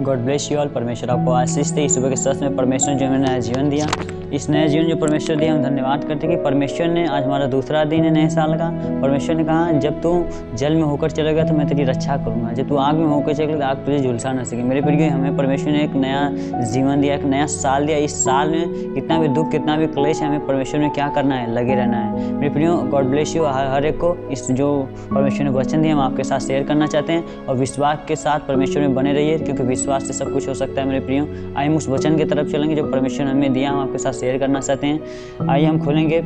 God bless you all. परमेश्वर आपको आशीष दे। इस सुबह के सच में परमेश्वर ने जो हमें नया जीवन दिया, इस नए जीवन जो परमेश्वर दिया, हम धन्यवाद करते हैं कि परमेश्वर ने आज हमारा दूसरा दिन है नए साल का। परमेश्वर ने कहा जब तू जल में होकर चलेगा तो मैं तेरी रक्षा करूँगा, जब तू आग में होकर चलेगा तो आग तुझे झुलसा ना सके। मेरे प्रिय, हमें परमेश्वर ने एक नया जीवन दिया, एक नया साल दिया। इस साल में कितना भी दुख, कितना भी क्लेश है, हमें परमेश्वर में क्या करना है, लगे रहना है। मेरे प्रियो, गॉड ब्लेस यू हर एक को। इस जो परमेश्वर ने वचन दिया हम आपके साथ शेयर करना चाहते हैं, और विश्वास के साथ परमेश्वर में बने रहिए, क्योंकि विश्वास से सब कुछ हो सकता है। मेरे प्रियो, आइए हम उस वचन की तरफ चलेंगे जो परमेश्वर ने हमें दिया, हम आपके साथ शेयर करना चाहते हैं। आइए हम खोलेंगे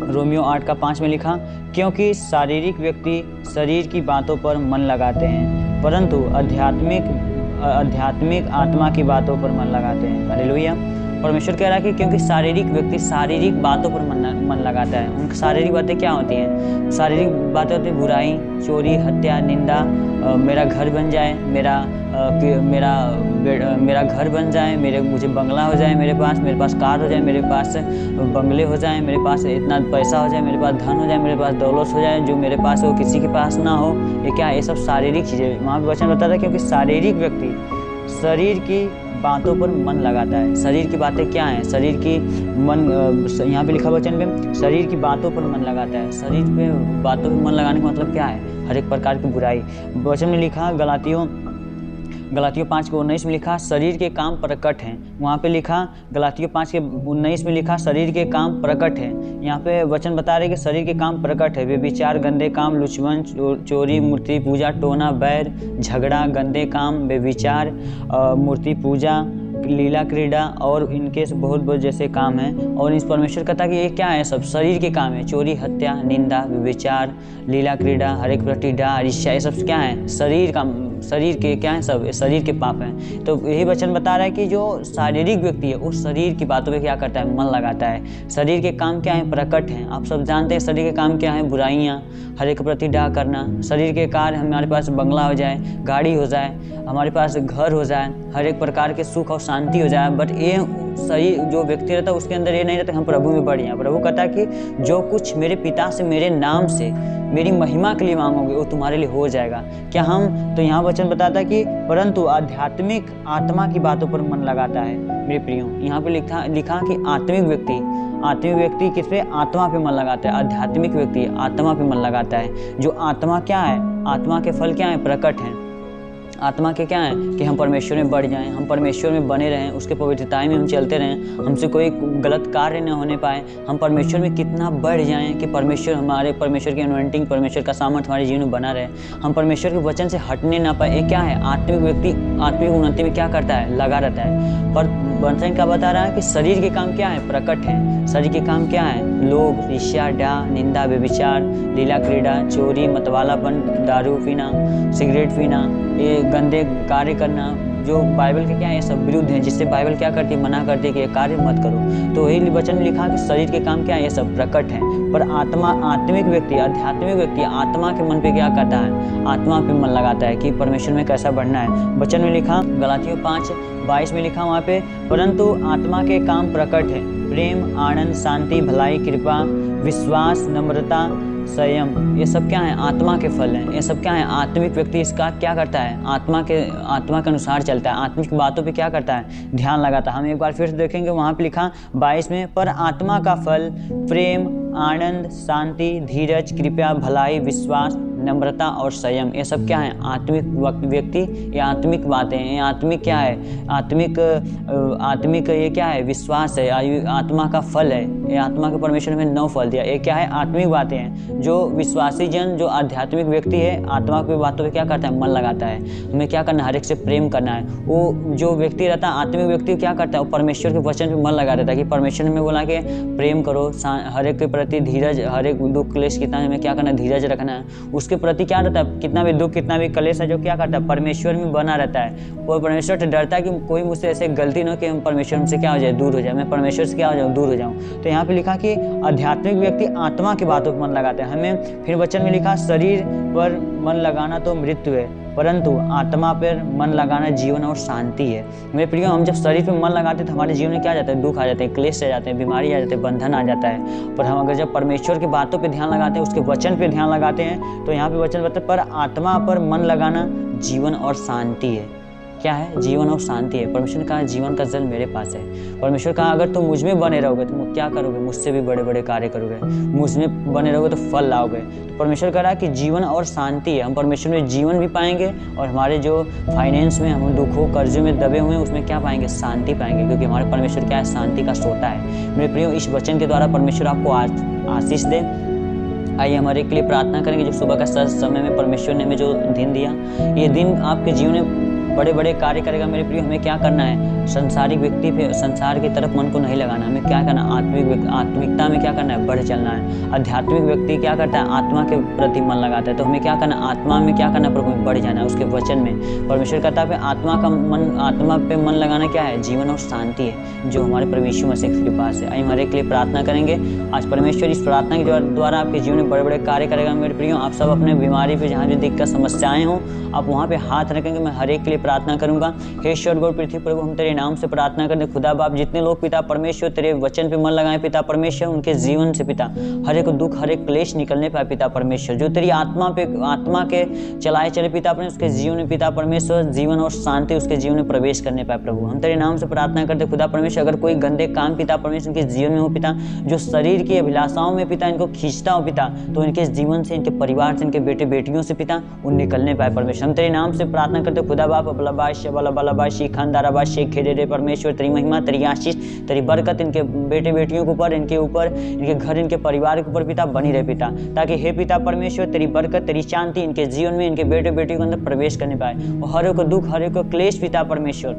रोमियो 8:5 में लिखा, क्योंकि शारीरिक व्यक्ति शरीर की बातों पर मन लगाते हैं, परंतु आध्यात्मिक आत्मा की बातों पर मन लगाते हैं। हालेलुया। परमेश्वर कह रहा है कि क्योंकि शारीरिक व्यक्ति शारीरिक बातों पर मन लगाता है। उनकी शारीरिक बातें क्या होती हैं? शारीरिक बातें होती हैं बुराई, चोरी, हत्या, निंदा। मेरा घर बन जाए, मेरा घर बन जाए, मुझे बंगला हो जाए, मेरे पास कार हो जाए, मेरे पास बंगले हो जाए, मेरे पास इतना पैसा हो जाए, मेरे पास धन हो जाए, मेरे पास दौलत हो जाए, जो मेरे पास हो किसी के पास ना हो। ये क्या है? ये सब शारीरिक चीज़ें। वहाँ पे वचन बताता है क्योंकि शारीरिक व्यक्ति शरीर की बातों पर मन लगाता है। शरीर की बातें क्या हैं? शरीर की मन, यहाँ पे लिखा वचन में, शरीर की बातों पर मन लगाता है। शरीर पे बातों पर मन लगाने का मतलब क्या है? हर एक प्रकार की बुराई। वचन में लिखा गलातियों 5:19 में लिखा, शरीर के काम प्रकट हैं। वहाँ पे लिखा गलातियों 5:19 में लिखा, शरीर के काम प्रकट हैं। यहाँ पे वचन बता रहे कि शरीर के काम प्रकट है। व्यभिचार, गंदे काम, लुचपन, चोरी, मूर्ति पूजा, टोना, बैर, झगड़ा, गंदे काम, व्यभिचार, मूर्ति पूजा, लीला क्रीड़ा और इनके बहुत जैसे काम हैं। और इस परमेश्वर कहता है कि ये क्या है? सब शरीर के काम है। चोरी, हत्या, निंदा, व्यभिचार, लीला क्रीड़ा, हर एक प्रति डाह, ईर्ष्या, ये सब क्या है? शरीर के क्या है? सब शरीर के पाप हैं। तो यही वचन बता रहा है कि जो शारीरिक व्यक्ति है वो शरीर की बातों पे क्या करता है? मन लगाता है। शरीर के काम क्या है? प्रकट हैं। आप सब जानते हैं शरीर के काम क्या है? बुराइयाँ, हर एक प्रति डाह करना। शरीर के कार्य, हमारे पास बंगला हो जाए, गाड़ी हो जाए, हमारे पास घर हो जाए, हर एक प्रकार के सुख और शांति हो जाए, बट ये सही जो व्यक्ति रहता है उसके अंदर ये नहीं रहता हम प्रभु में बढ़ जाए। प्रभु कहता है कि जो कुछ मेरे पिता से मेरे नाम से मेरी महिमा के लिए मांगोगे वो तुम्हारे लिए हो जाएगा। क्या हम तो यहाँ वचन बताता है कि परंतु आध्यात्मिक आत्मा की बातों पर मन लगाता है। मेरे प्रियो, यहाँ पे लिखा कि आत्मिक व्यक्ति किस पे? आत्मा पे मन लगाता है। आध्यात्मिक व्यक्ति आत्मा पे मन लगाता है। जो आत्मा क्या है? आत्मा के फल क्या है? प्रकट हैं। आत्मा के क्या है? कि हम परमेश्वर में बढ़ जाएं, हम परमेश्वर में बने रहें, उसके पवित्रताई में हम चलते रहें, हमसे कोई गलत कार्य न होने पाए, हम परमेश्वर में कितना बढ़ जाएं कि परमेश्वर की अनॉइंटिंग, परमेश्वर का सामर्थ्य हमारे जीवन में बना रहे, हम परमेश्वर के वचन से हटने ना पाए। ये क्या है? आत्मिक व्यक्ति आत्मिक उन्नति में क्या करता है? लगा रहता है। पर वचन क्या बता रहा है कि शरीर के काम क्या है? प्रकट है। शरीर के काम क्या है? लोभ, ईर्ष्या, डाह, निंदा, व्यभिचार, लीला क्रीड़ा, चोरी, मतवालापन, दारू पीना, सिगरेट पीना, ये गंदे कार्य करना, जो बाइबल के क्या है? ये सब विरुद्ध है, जिससे बाइबल क्या करती है? मना करती है कि ये कार्य मत करो। तो यही वचन में लिखा कि शरीर के काम क्या है? ये सब प्रकट है। पर आत्मिक व्यक्ति, आध्यात्मिक व्यक्ति आत्मा के मन पे क्या करता है? आत्मा पे मन लगाता है कि परमेश्वर में कैसा बढ़ना है। वचन में लिखा गलातियों 5:22 में लिखा वहाँ पे, परंतु आत्मा के काम प्रकट है, प्रेम, आनंद, शांति, भलाई, कृपा, विश्वास, नम्रता, संयम। ये सब क्या है? आत्मा के फल हैं। ये सब क्या है? आत्मिक व्यक्ति इसका क्या करता है? आत्मा के अनुसार चलता है। आत्मिक बातों पे क्या करता है? ध्यान लगाता है। हम एक बार फिर से देखेंगे, वहाँ पे लिखा 22 में, पर आत्मा का फल प्रेम, आनंद, शांति, धीरज, कृपा, भलाई, विश्वास, नम्रता और संयम। ये सब क्या है? आत्मिक व्यक्ति, ये आत्मिक बातें हैं। ये आत्मिक क्या है? आत्मिक ये क्या है? विश्वास है, आत्मा का फल है। ये आत्मा के परमेश्वर में 9 फल दिया। ये क्या है? आत्मिक बातें हैं। जो विश्वासी जन, जो आध्यात्मिक व्यक्ति है, आत्मा की बातों पे क्या करता है? मन लगाता है। हमें क्या करना है? हर एक से प्रेम करना है। वो जो व्यक्ति रहता है आत्मिक व्यक्ति क्या करता है? वो परमेश्वर के वचन पे मन लगा देता है कि परमेश्वर में बोला कि प्रेम करो, हर एक के प्रति धीरज, हर एक दुख क्लेश कितना हमें क्या करना है? धीरज रखना है। उसके प्रति क्या रहता है? कितना भी दुख, कितना भी क्लेश है, जो क्या करता है? परमेश्वर में बना रहता है। वो परमेश्वर से डरता है कि कोई मुझसे ऐसे गलती न हो कि हम परमेश्वर से क्या हो जाए? दूर हो जाए, मैं परमेश्वर से क्या हो जाऊँ? दूर हो जाऊँ। तो यहाँ पे लिखा कि आध्यात्मिक व्यक्ति आत्मा की बातों पर मन लगाते हैं। हमें फिर वचन में लिखा, शरीर पर मन लगाना तो मृत्यु है, परंतु आत्मा पर मन लगाना जीवन और शांति है। मेरे प्रियो, हम जब शरीर पर मन लगाते हैं तो हमारे जीवन में क्या आ जाता है? दुख आ जाते हैं, क्लेश आ जाते हैं, बीमारी आ जाते हैं, बंधन आ जाता है। पर हम अगर जब परमेश्वर की बातों पे ध्यान लगाते हैं, उसके वचन पे ध्यान लगाते हैं, तो यहाँ पे वचन बताते हैं, पर आत्मा पर मन लगाना जीवन और शांति है। क्या है? जीवन और शांति है। परमेश्वर ने कहा जीवन का जल मेरे पास है। परमेश्वर कहा अगर तुम मुझ में बने रहोगे तो क्या करोगे? मुझसे भी बड़े बड़े कार्य करोगे। मुझ में बने रहोगे तो फल लाओगे। तो परमेश्वर कह रहा है कि जीवन और शांति है। हम परमेश्वर में जीवन भी पाएंगे और हमारे जो फाइनेंस में हम दुखों कर्जों में दबे हुए हैं उसमें क्या पाएंगे? शांति पाएंगे, क्योंकि हमारे परमेश्वर क्या है? शांति का सोता है। मेरे प्रियो, इस वचन के द्वारा परमेश्वर आपको आशीष दे। आइए हमारे के लिए प्रार्थना करेंगे। जो सुबह का समय में परमेश्वर ने हमें जो दिन दिया, ये दिन आपके जीवन में बड़े बड़े कार्य करेगा। मेरे प्रिय, हमें क्या करना है? संसारिक व्यक्ति पे, संसार की तरफ मन को नहीं लगाना। हमें क्या करना? आत्मिकता में क्या करना है? बढ़ चलना है। आध्यात्मिक व्यक्ति क्या करता है? आत्मा के प्रति मन लगाता है। तो हमें क्या करना? आत्मा में क्या करना? प्रभु में बढ़ जाना है। उसके वचन में परमेश्वर कहता है आत्मा पे मन लगाना क्या है? जीवन और शांति है, जो हमारे प्रभु यीशु मसीह के पास है। आइए हमारे के लिए प्रार्थना करेंगे। आज परमेश्वर इस प्रार्थना के द्वारा आपके जीवन में बड़े बड़े कार्य करेगा। मेरे प्रियो, आप सब अपने बीमारी पे जहाँ भी दिक्कत समस्याएं हों, आप वहाँ पे हाथ रखेंगे। मैं हर एक के लिए प्रार्थना करूंगा। हे ईश्वर गौर पृथ्वी प्रभु, हम तेरे नाम से प्रार्थना करते खुदा बाप, जितने लोग पिता परमेश्वर तेरे वचन पे मन लगाए पिता परमेश्वर, उनके जीवन से पिता हर एक दुख हर एक क्लेश निकलने पाए पिता परमेश्वर। जो तेरी आत्मा के चलाए चले पिता परमेश्वर, उसके जीवन में पिता परमेश्वर जीवन और शांति उसके जीवन में प्रवेश करने पाए प्रभु। हम तेरे नाम से प्रार्थना करते खुदा परमेश्वर, अगर कोई गंदे काम पिता परमेश्वर उनके जीवन में हो पिता, जो शरीर की अभिलाषाओं में पिता इनको खींचता हो पिता, तो इनके जीवन से, इनके परिवार से, इनके बेटे बेटियों से पिता उन निकलने पाए परमेश्वर। हम तेरे नाम से प्रार्थना करते खुदा बाप, खेड़े परमेश्वर, तेरी महिमा तेरी आशीष तेरी बरकत इनके बेटे बेटियों के ऊपर, इनके घर, इनके परिवार के ऊपर पिता बनी रहे पिता, ताकि हे पिता परमेश्वर तेरी बरकत तेरी शांति इनके जीवन में, इनके बेटे बेटियों के अंदर प्रवेश करने पाए। और हर एक दुख हर एक क्लेश पिता परमेश्वर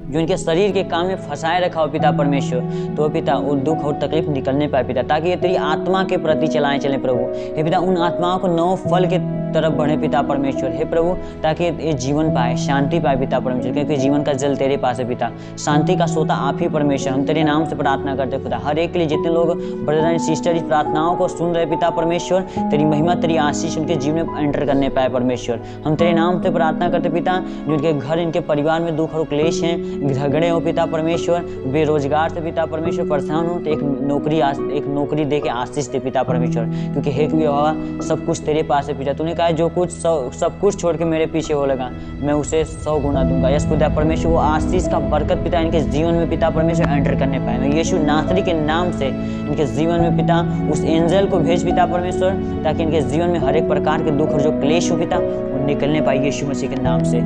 जो इनके शरीर के काम में फंसाए रखा हो पिता परमेश्वर, तो पिता वो दुख और तकलीफ निकलने पाए पिता, ताकि ये तेरी आत्मा के प्रति चलाएं चले प्रभु। हे पिता, उन आत्माओं को नौ फल के तरफ बढ़े पिता परमेश्वर, हे प्रभु, ताकि ये जीवन पाए, शांति पाए पिता परमेश्वर, क्योंकि जीवन का जल तेरे पास है पिता, शांति का सोता आप ही परमेश्वर। हम तेरे नाम से प्रार्थना करते खुदा, हर एक के लिए जितने लोग ब्रदर एंड सिस्टर इस प्रार्थनाओं को सुन रहे पिता परमेश्वर, तेरी महिमा तेरी आशीष उनके जीवन में एंटर करने पाए परमेश्वर। हम तेरे नाम से प्रार्थना करते पिता, जो इनके घर, इनके परिवार में दुख और क्लेश हैं, झगड़े हो पिता परमेश्वर, बेरोजगार से पिता परमेश्वर परेशान हो, तो एक नौकरी दे के आशीष दे पिता परमेश्वर, क्योंकि हे यहोवा सब कुछ तेरे पास है पिता। तूने कहा जो कुछ सब कुछ छोड़ के मेरे पीछे हो लगा, मैं उसे 100 गुना दूंगा। यस पिता परमेश्वर, वो आशीष का बरकत पिता इनके जीवन में पिता परमेश्वर एंटर करने पाए। मैं यीशु नासरी के नाम से इनके जीवन में पिता उस एंजल को भेज पिता परमेश्वर, ताकि इनके जीवन में हर एक प्रकार के दुख और जो क्लेश हो पिता निकलने पाए यीशु मसीह के नाम से।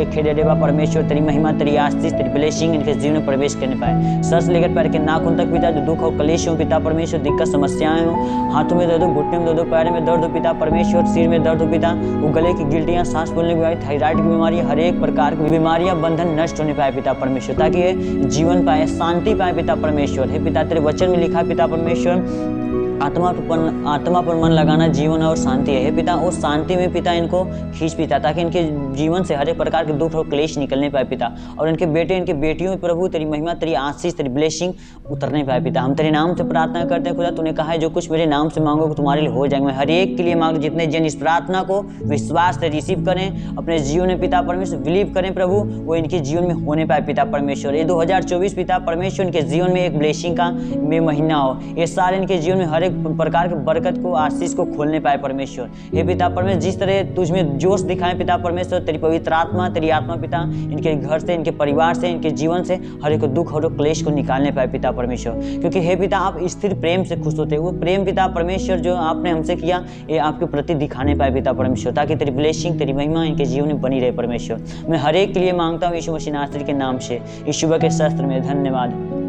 खेडेबा परमेश्वर, तेरी महिमा तेरी आशीष तेरी ब्लेसिंग इनके जीवन में प्रवेश करने पाए। सर से लेकर पैर के नाखून तक पिता जो दुख और क्लेश हो पिता परमेश्वर, दिक्कत समस्याएं हो, हाथों में दर्द हो, घुटने में दर्द हो, पैर में दर्द हो पिता परमेश्वर, सिर में दर्द हो पिता, वो गले की गिल्टियां, सांस फूलने की बीमारी, थायराइड की बीमारी, हर एक प्रकार की बीमारियां बंधन नष्ट होने पाए पिता परमेश्वर, ताकि ये जीवन पाए, शांति पाए पिता परमेश्वर। हे पिता, तेरे वचन में लिखा पिता परमेश्वर, आत्मा पर मन लगाना जीवन और शांति है। हे पिता, उस शांति में पिता इनको खींच पिता, ताकि इनके जीवन से हर एक प्रकार के दुख और क्लेश निकलने पाए पिता, और इनके बेटे इनके बेटियों प्रभु तेरी महिमा तेरी आशीष तेरी ब्लेसिंग उतरने पाए पिता। हम तेरे नाम से प्रार्थना करते हैं खुदा, तूने कहा है जो कुछ मेरे नाम से मांगोगे तुम्हारे लिए हो जाएंगे। मैं हर एक के लिए मांग, जितने जन इस प्रार्थना को विश्वास से रिसीव करें, अपने जीवन में पिता परमेश्वर बिलीव करें प्रभु, वो इनके जीवन में होने पाए पिता परमेश्वर। ये 2024 पिता परमेश्वर इनके जीवन में एक ब्लेसिंग का महीना हो, ये साल इनके जीवन में हर एक प्रकार की बरकत को आशीष को खोलने पाए परमेश्वर। हे पिता परमेश्वर, जिस तरह तुझ में जोश दिखाए पिता परमेश्वर, तेरी पवित्र आत्मा तेरी आत्मा पिता इनके घर से, इनके परिवार से, इनके जीवन से हर एक दुख और क्लेश को निकालने पाए पिता परमेश्वर, क्योंकि हे पिता आप स्थिर प्रेम से खुश होते, वो प्रेम पिता परमेश्वर जो आपने हमसे किया ये आपके प्रति दिखाने पाए पिता परमेश्वर, ताकि तेरी ब्लेसिंग तेरी महिमा इनके जीवन में बनी रहे परमेश्वर। मैं हर एक के लिए मांगता हूँ यीशु मसीह नासरी के नाम से, इस सुबह के शस्त्र में धन्यवाद।